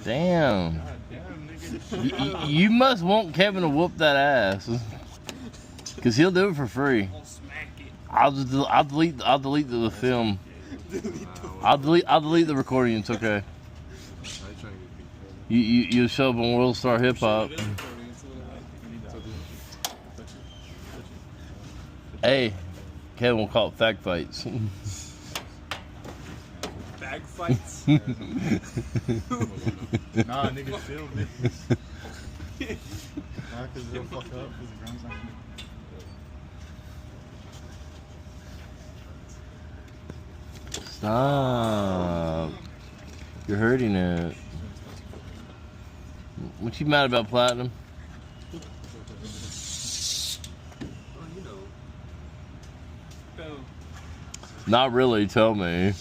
Damn. God damn, nigga. You must want Kevin to whoop that ass. Cause he'll do it for free. I'll smack it. I'll delete the film. I'll delete the recording. It's okay. You'll show up on World Star Hip Hop. Hey, Kevin will call it Hvac fights. Bag fights. Nah, nigga, chill, bitch. Nah, cause they'll fuck up. Cause the ground's not gonna. Stop. You're hurting it. What you mad about, Platinum? Not really, tell me.